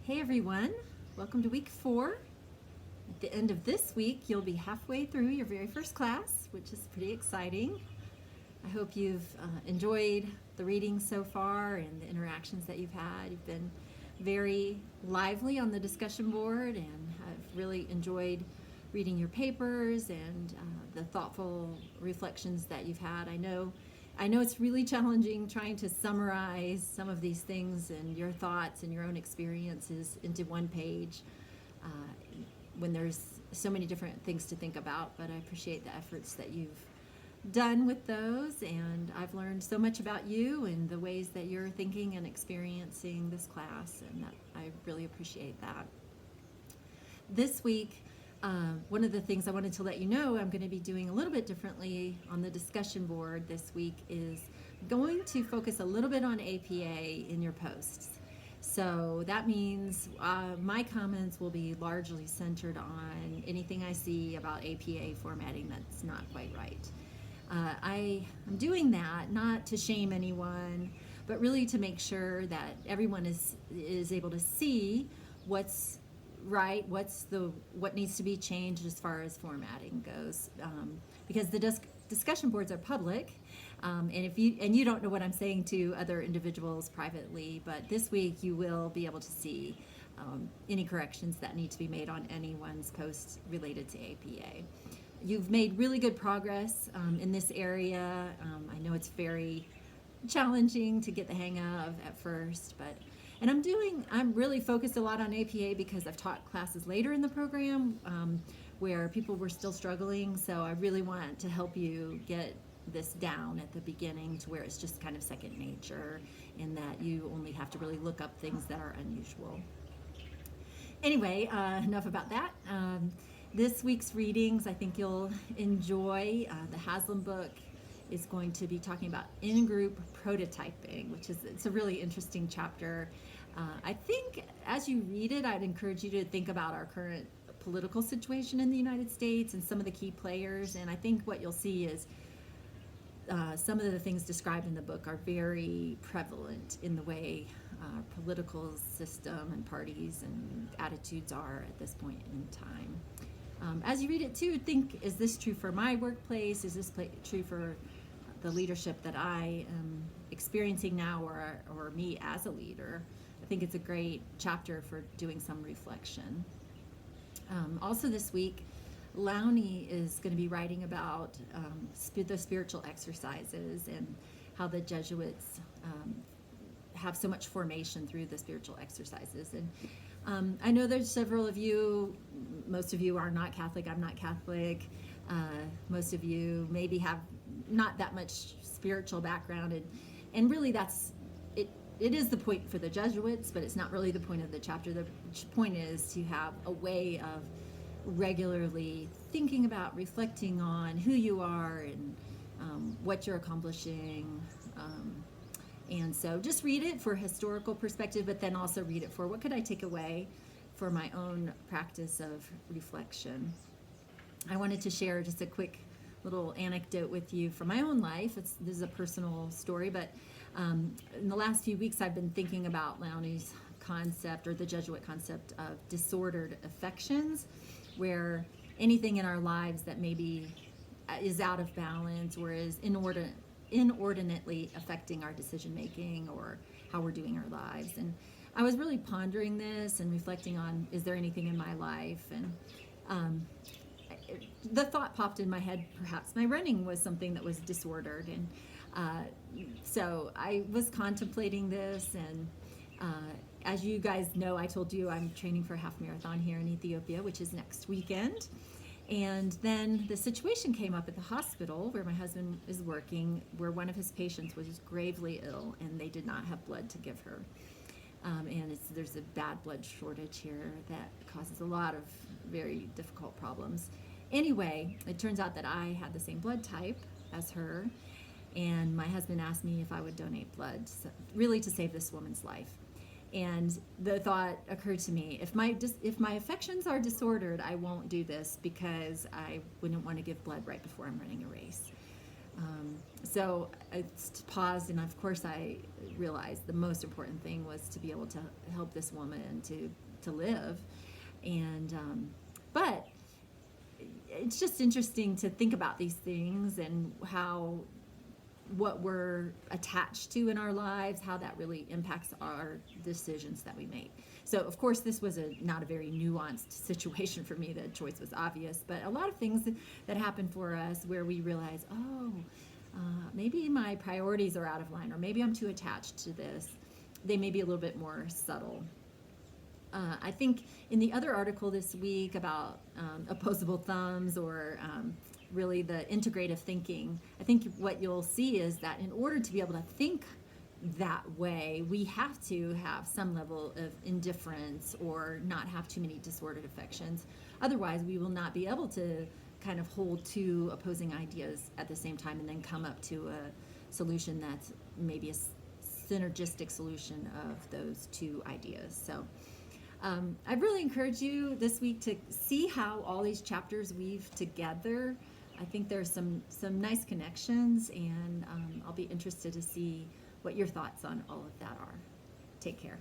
Hey everyone, welcome to week 4. At the end of this week, you'll be halfway through your very first class, which is pretty exciting. I hope you've enjoyed the reading so far and the interactions that you've had. You've been very lively on the discussion board, and I've really enjoyed reading your papers and the thoughtful reflections that you've had. I know it's really challenging trying to summarize some of these things and your thoughts and your own experiences into one page uh, when there's so many different things to think about, but I appreciate the efforts that you've done with those, and I've learned so much about you and the ways that you're thinking and experiencing this class, and that I really appreciate that. This week, one of the things I wanted to let you know I'm going to be doing a little bit differently on the discussion board this week is going to focus a little bit on APA in your posts. So that means my comments will be largely centered on anything I see about APA formatting that's not quite right. I am doing that not to shame anyone, but really to make sure that everyone is able to see what's right, what needs to be changed as far as formatting goes, because the discussion boards are public, and if you don't know what I'm saying to other individuals privately, but this week you will be able to see any corrections that need to be made on anyone's posts related to APA. You've made really good progress in this area. I know it's very challenging to get the hang of at first, and I'm really focused a lot on APA because I've taught classes later in the program where people were still struggling, so I really want to help you get this down at the beginning to where it's just kind of second nature, in that you only have to really look up things that are unusual. Anyway, enough about that. This week's readings, I think you'll enjoy. The Haslam book is going to be talking about in-group prototyping, it's a really interesting chapter. I think as you read it, I'd encourage you to think about our current political situation in the United States and some of the key players, and I think what you'll see is some of the things described in the book are very prevalent in the way our political system and parties and attitudes are at this point in time. As you read it too, think, is this true for my workplace? Is this true for the leadership that I am experiencing now, or me as a leader? I think it's a great chapter for doing some reflection. Also this week, Lowney is going to be writing about the spiritual exercises and how the Jesuits have so much formation through the spiritual exercises. And I know there's several of you, most of you are not Catholic, I'm not Catholic, most of you maybe have not that much spiritual background, and really it is the point for the Jesuits, but it's not really the point of the chapter. The point is to have a way of regularly thinking about, reflecting on who you are and what you're accomplishing. And so just read it for historical perspective, but then also read it for what could I take away for my own practice of reflection. I wanted to share just a quick little anecdote with you from my own life. This is a personal story, but in the last few weeks I've been thinking about Lowney's concept, or the Jesuit concept, of disordered affections, where anything in our lives that maybe is out of balance or is inordinately affecting our decision making or how we're doing our lives. And I was really pondering this and reflecting on, is there anything in my life? And the thought popped in my head, perhaps my running was something that was disordered. And so I was contemplating this, and as you guys know, I told you I'm training for a half marathon here in Ethiopia, which is next weekend. And then the situation came up at the hospital where my husband is working, where one of his patients was gravely ill and they did not have blood to give her. And there's a bad blood shortage here that causes a lot of very difficult problems. Anyway, it turns out that I had the same blood type as her, and my husband asked me if I would donate blood, really to save this woman's life. And the thought occurred to me, if my affections are disordered, I won't do this because I wouldn't want to give blood right before I'm running a race. So I paused, and of course I realized the most important thing was to be able to help this woman to live. And but it's just interesting to think about these things and how what we're attached to in our lives, how that really impacts our decisions that we make. So, of course, this was not a very nuanced situation for me. The choice was obvious, but a lot of things that happen for us where we realize, maybe my priorities are out of line, or maybe I'm too attached to this. They may be a little bit more subtle. I think in the other article this week about opposable thumbs, or really the integrative thinking, I think what you'll see is that in order to be able to think that way, we have to have some level of indifference or not have too many disordered affections. Otherwise, we will not be able to kind of hold two opposing ideas at the same time and then come up to a solution that's maybe a synergistic solution of those two ideas. So I really encourage you this week to see how all these chapters weave together. I think there's some nice connections, and I'll be interested to see what your thoughts on all of that are. Take care.